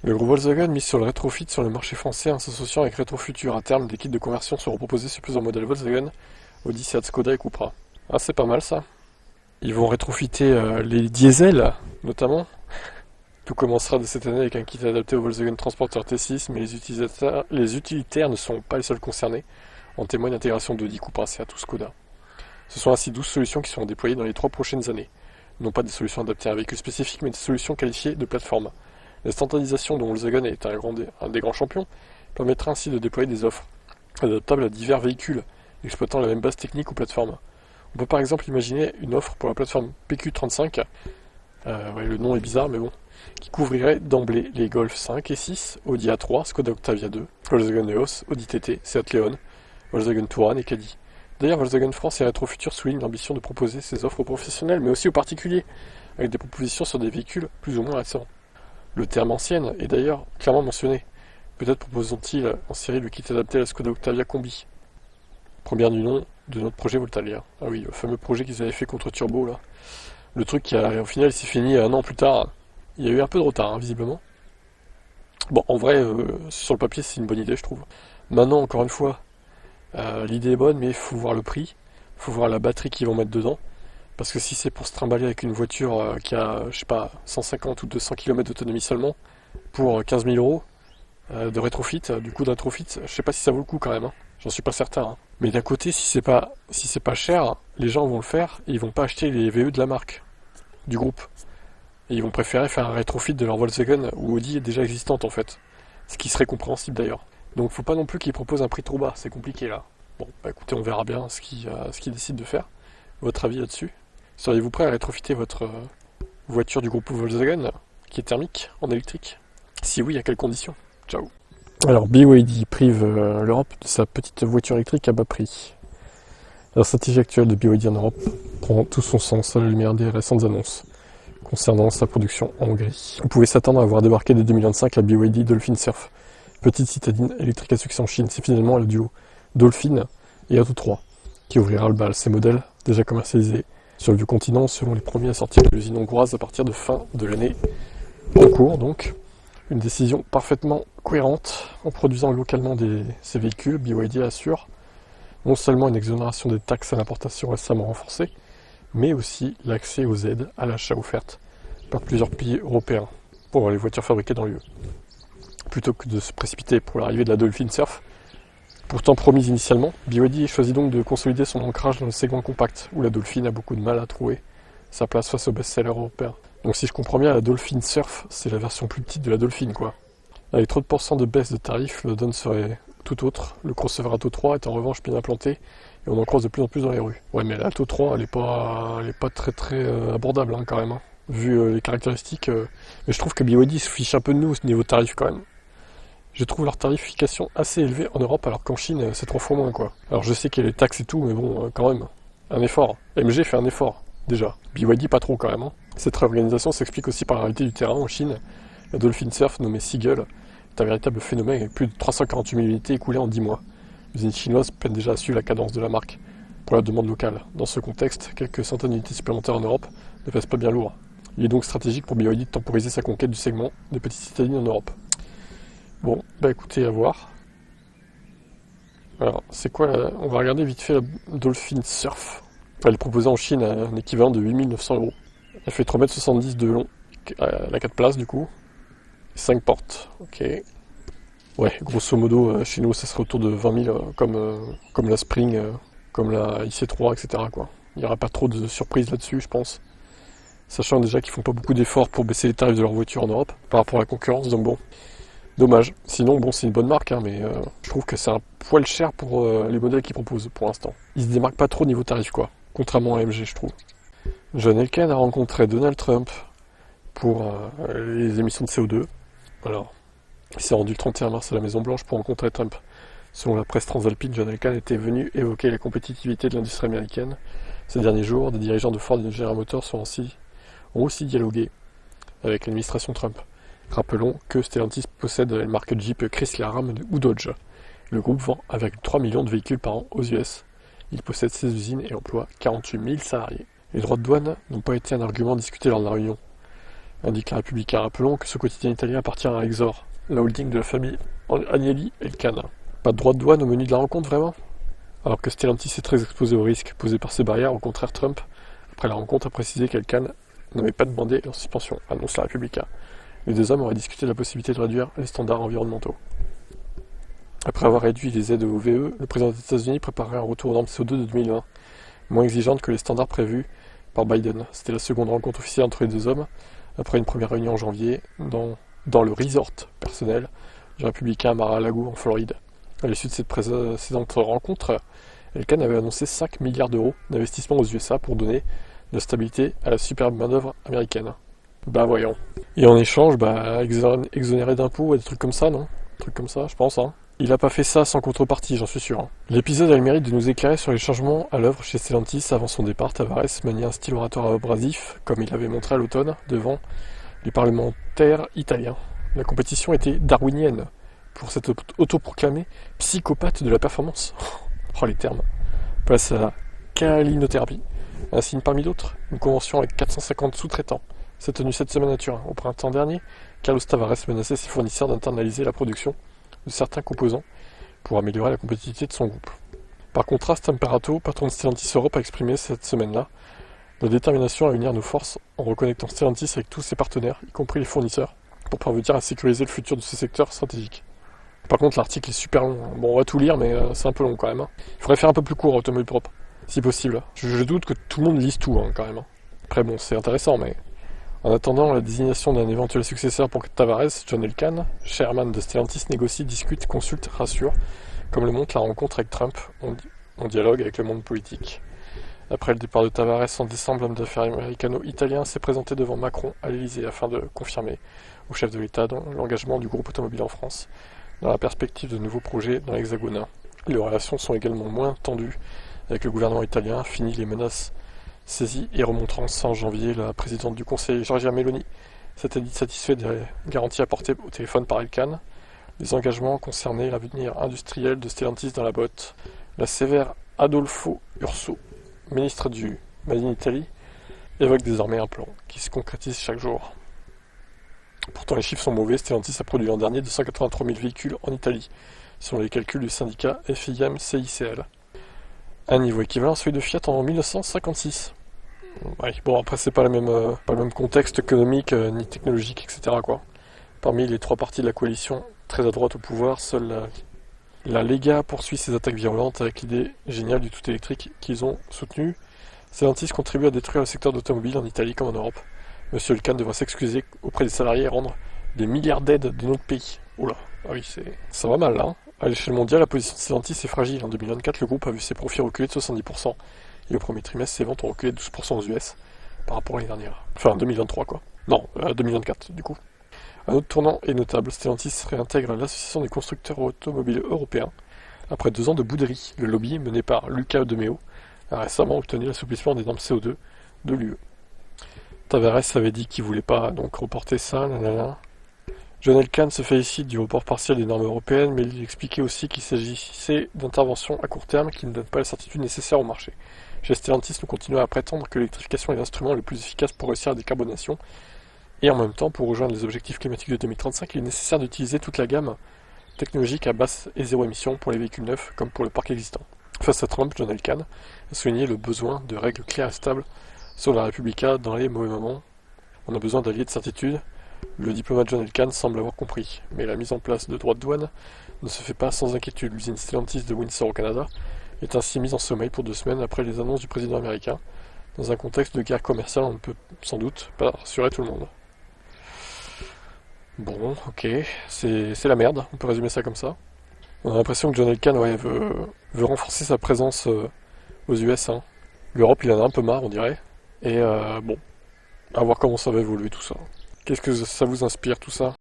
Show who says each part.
Speaker 1: Le groupe Volkswagen mise sur le rétrofit sur le marché français en s'associant avec Retrofutur. À terme, des kits de conversion seront proposés sur plusieurs modèles Volkswagen, Audi, Seat, Skoda et Cupra. Ah, c'est pas mal ça. Ils vont rétrofiter les diesels, notamment. Tout commencera de cette année avec un kit adapté au Volkswagen Transporter T6, mais les utilitaires ne sont pas les seuls concernés. En témoigne l'intégration d'Audi, Cupra, Seat ou Skoda. Ce sont ainsi 12 solutions qui seront déployées dans les 3 prochaines années. Non pas des solutions adaptées à un véhicule spécifique, mais des solutions qualifiées de plateforme. La standardisation dont Volkswagen est un des grands champions permettra ainsi de déployer des offres adaptables à divers véhicules, exploitant la même base technique ou plateforme. On peut par exemple imaginer une offre pour la plateforme PQ35, ouais, le nom est bizarre mais bon, qui couvrirait d'emblée les Golf 5 et 6, Audi A3, Skoda Octavia 2, Volkswagen Eos, Audi TT, Seat Leon, Volkswagen Touran et Caddy. D'ailleurs, Volkswagen France et Retrofutur soulignent l'ambition de proposer ces offres aux professionnels, mais aussi aux particuliers, avec des propositions sur des véhicules plus ou moins récents. Le terme ancienne est d'ailleurs clairement mentionné. Peut-être proposeront-ils en série le kit adapté à la Skoda Octavia Combi. Première du nom de notre projet Voltalia. Ah oui, le fameux projet qu'ils avaient fait contre Turbo là. Le truc qui au final s'est fini un an plus tard. Il y a eu un peu de retard, hein, visiblement. Bon, en vrai, sur le papier, c'est une bonne idée, je trouve. Maintenant, encore une fois, l'idée est bonne, mais il faut voir le prix. Il faut voir la batterie qu'ils vont mettre dedans. Parce que si c'est pour se trimballer avec une voiture qui a, je sais pas, 150 ou 200 km d'autonomie seulement, pour 15 000 euros de rétrofit, du coup de rétrofit, je sais pas si ça vaut le coup quand même, hein. J'en suis pas certain, hein. Mais d'un côté, si c'est pas cher, les gens vont le faire et ils vont pas acheter les VE de la marque, du groupe. Et ils vont préférer faire un rétrofit de leur Volkswagen ou Audi déjà existante en fait. Ce qui serait compréhensible d'ailleurs. Donc faut pas non plus qu'ils proposent un prix trop bas, c'est compliqué là. Bon, bah écoutez, on verra bien ce qu'ils décident de faire. Votre avis là-dessus? Seriez-vous prêt à rétrofiter votre voiture du groupe Volkswagen, qui est thermique, en électrique? Si oui, à quelles conditions? Ciao. Alors, BYD prive l'Europe de sa petite voiture électrique à bas prix. La stratégie actuelle de BYD en Europe prend tout son sens à la lumière des récentes annonces concernant sa production en Hongrie. On pouvait s'attendre à voir débarquer dès 2025 la BYD Dolphin Surf, petite citadine électrique à succès en Chine. C'est finalement le duo Dolphin et Atto 3 qui ouvrira le bal. Ces modèles, déjà commercialisés sur le vieux continent, seront les premiers à sortir de l'usine hongroise à partir de fin de l'année en cours. Donc, une décision parfaitement cohérente en produisant localement ces véhicules. BYD assure non seulement une exonération des taxes à l'importation récemment renforcée, mais aussi l'accès aux aides à l'achat offertes par plusieurs pays européens pour les voitures fabriquées dans l'UE. Plutôt que de se précipiter pour l'arrivée de la Dolphin Surf, pourtant promise initialement, BYD choisit donc de consolider son ancrage dans le segment compact, où la Dolphin a beaucoup de mal à trouver sa place face aux best-sellers européens. Donc si je comprends bien, la Dolphin Surf, c'est la version plus petite de la Dolphin, quoi. Avec trop de pourcents de baisse de tarifs, la donne serait tout autre. Le crossover Atto 3 est en revanche bien implanté, et on en croise de plus en plus dans les rues. Ouais, mais l'Atto 3, elle est pas très abordable, hein, quand même, hein, vu les caractéristiques. Mais je trouve que BYD se fiche un peu de nous au niveau tarif, quand même. Je trouve leur tarification assez élevée en Europe, alors qu'en Chine, c'est 3 fois moins, quoi. Alors je sais qu'il y a les taxes et tout, mais bon, quand même, un effort. MG fait un effort, déjà. BYD, pas trop, quand même, hein. Cette réorganisation s'explique aussi par la réalité du terrain en Chine. La Dolphin Surf, nommée Seagull, est un véritable phénomène avec plus de 348 000 unités écoulées en 10 mois. L'usine chinoise peine déjà à suivre la cadence de la marque pour la demande locale. Dans ce contexte, quelques centaines d'unités supplémentaires en Europe ne pèsent pas bien lourd. Il est donc stratégique pour BYD de temporiser sa conquête du segment des petites citadines en Europe. Bon, bah écoutez, à voir. Alors, c'est quoi on va regarder vite fait la Dolphin Surf. Elle est proposée en Chine à un équivalent de 8 900 euros. Elle fait 3,70 m de long, la 4 places du coup. 5 portes, ok. Ouais, grosso modo, chez nous, ça serait autour de 20 000, comme la Spring, comme la IC3, etc., quoi. Il n'y aura pas trop de surprises là-dessus, je pense. Sachant déjà qu'ils font pas beaucoup d'efforts pour baisser les tarifs de leur voiture en Europe, par rapport à la concurrence, donc bon. Dommage. Sinon, bon, c'est une bonne marque, hein, mais je trouve que c'est un poil cher pour les modèles qu'ils proposent, pour l'instant. Ils se démarquent pas trop niveau tarif, quoi. Contrairement à AMG, je trouve. John Elkann a rencontré Donald Trump pour les émissions de CO2. Alors, il s'est rendu le 31 mars à la Maison-Blanche pour rencontrer Trump. Selon la presse transalpine, John Elkann était venu évoquer la compétitivité de l'industrie américaine. Ces derniers jours, des dirigeants de Ford et de General Motors ont aussi dialogué avec l'administration Trump. Rappelons que Stellantis possède les marques Jeep, Chrysler, Ram ou Dodge. Le groupe vend 1,3 million de véhicules par an aux US. Il possède 16 usines et emploie 48 000 salariés. Les droits de douane n'ont pas été un argument discuté lors de la réunion. indique la Repubblica. Rappelons que ce quotidien italien appartient à Exor, la holding de la famille Agnelli Elkann. Pas de droit de douane au menu de la rencontre, vraiment? Alors que Stellantis est très exposé aux risques posés par ces barrières, au contraire, Trump, après la rencontre, a précisé qu'Elkann n'avait pas demandé leur suspension, annonce la Repubblica. Les deux hommes auraient discuté de la possibilité de réduire les standards environnementaux. Après avoir réduit les aides au VE, le président des États-Unis préparerait un retour aux normes CO2 de 2020, moins exigeantes que les standards prévus par Biden. C'était la seconde rencontre officielle entre les deux hommes, après une première réunion en janvier, dans le resort personnel du républicain Mar-a-Lago en Floride. À l'issue de cette précédente rencontre, Elkann avait annoncé 5 milliards d'euros d'investissement aux USA pour donner de la stabilité à la superbe main-d'œuvre américaine. Bah voyons. Et en échange, exonéré d'impôts et des trucs comme ça, non? Des trucs comme ça, je pense, hein. Il a pas fait ça sans contrepartie, j'en suis sûr. Hein. L'épisode a le mérite de nous éclairer sur les changements à l'œuvre chez Stellantis avant son départ. Tavares maniait un style oratoire abrasif, comme il l'avait montré à l'automne, devant les parlementaires italiens. La compétition était darwinienne pour cet autoproclamé psychopathe de la performance. Oh les termes. Place à la calinothérapie. Un signe parmi d'autres, une convention avec 450 sous-traitants s'est tenue cette semaine à Turin. Au printemps dernier, Carlos Tavares menaçait ses fournisseurs d'internaliser la production de certains composants pour améliorer la compétitivité de son groupe. Par contraste, Imperato, patron de Stellantis Europe, a exprimé cette semaine-là la détermination à unir nos forces en reconnectant Stellantis avec tous ses partenaires, y compris les fournisseurs, pour parvenir à sécuriser le futur de ce secteur stratégique. Par contre, l'article est super long. Bon, on va tout lire, mais c'est un peu long quand même. Il faudrait faire un peu plus court, Automobile Propre, si possible. Je doute que tout le monde lise tout, quand même. Après, bon, c'est intéressant, mais... En attendant la désignation d'un éventuel successeur pour Tavares, John Elkann, chairman de Stellantis, négocie, discute, consulte, rassure, comme le montre la rencontre avec Trump, en dialogue avec le monde politique. Après le départ de Tavares en décembre, l'homme d'affaires américano-italien s'est présenté devant Macron à l'Elysée afin de confirmer au chef de l'État l'engagement du groupe automobile en France dans la perspective de nouveaux projets dans l'Hexagone. Les relations sont également moins tendues avec le gouvernement italien, fini les menaces saisies et remontrant en janvier, la présidente du Conseil, Giorgia Meloni, s'était dit satisfait des garanties apportées au téléphone par Elkann. Les engagements concernaient l'avenir industriel de Stellantis dans la botte. La sévère Adolfo Urso, ministre du Made in Italy, évoque désormais un plan qui se concrétise chaque jour. Pourtant les chiffres sont mauvais, Stellantis a produit l'an dernier 283 000 véhicules en Italie, selon les calculs du syndicat FIM-CICL. Un niveau équivalent à celui de Fiat en 1956. Ouais, bon après c'est pas le même contexte économique ni technologique, etc. quoi. Parmi les trois partis de la coalition très à droite au pouvoir, seule la Lega poursuit ses attaques virulentes avec l'idée géniale du tout électrique qu'ils ont soutenue. Stellantis contribue à détruire le secteur d'automobile en Italie comme en Europe. Monsieur Elkann devra s'excuser auprès des salariés et rendre des milliards d'aides de notre pays. Oula, ah oui, ça va mal là. Hein. À l'échelle mondiale, la position de Stellantis est fragile. En 2024, le groupe a vu ses profits reculer de 70%. Et au premier trimestre, ses ventes ont reculé de 12% aux US par rapport à l'année dernière. Enfin, 2023 quoi. Non, 2024 du coup. Un autre tournant est notable, Stellantis réintègre l'association des constructeurs automobiles européens. Après 2 ans de bouderie, le lobby mené par Luca De Meo a récemment obtenu l'assouplissement des normes CO2 de l'UE. Tavares avait dit qu'il voulait pas donc reporter ça, nanana. John Elkann se félicite du report partiel des normes européennes, mais il expliquait aussi qu'il s'agissait d'interventions à court terme qui ne donnent pas la certitude nécessaire au marché. Chez Stellantis, nous continuons à prétendre que l'électrification est l'instrument le plus efficace pour réussir la décarbonation, et en même temps, pour rejoindre les objectifs climatiques de 2035, il est nécessaire d'utiliser toute la gamme technologique à basse et zéro émission pour les véhicules neufs comme pour le parc existant. Face à Trump, John Elkann a souligné le besoin de règles claires et stables sur la Repubblica dans les mauvais moments. On a besoin d'alliés de certitude. Le diplomate John Elkann semble avoir compris, mais la mise en place de droits de douane ne se fait pas sans inquiétude. L'usine Stellantis de Windsor au Canada est ainsi mise en sommeil pour 2 semaines après les annonces du président américain. Dans un contexte de guerre commerciale, on ne peut sans doute pas rassurer tout le monde. Bon, ok, c'est la merde, on peut résumer ça comme ça. On a l'impression que John Elkann veut renforcer sa présence aux US. Hein. L'Europe, il en a un peu marre, on dirait. Et bon, à voir comment ça va évoluer tout ça. Qu'est-ce que ça vous inspire tout ça ?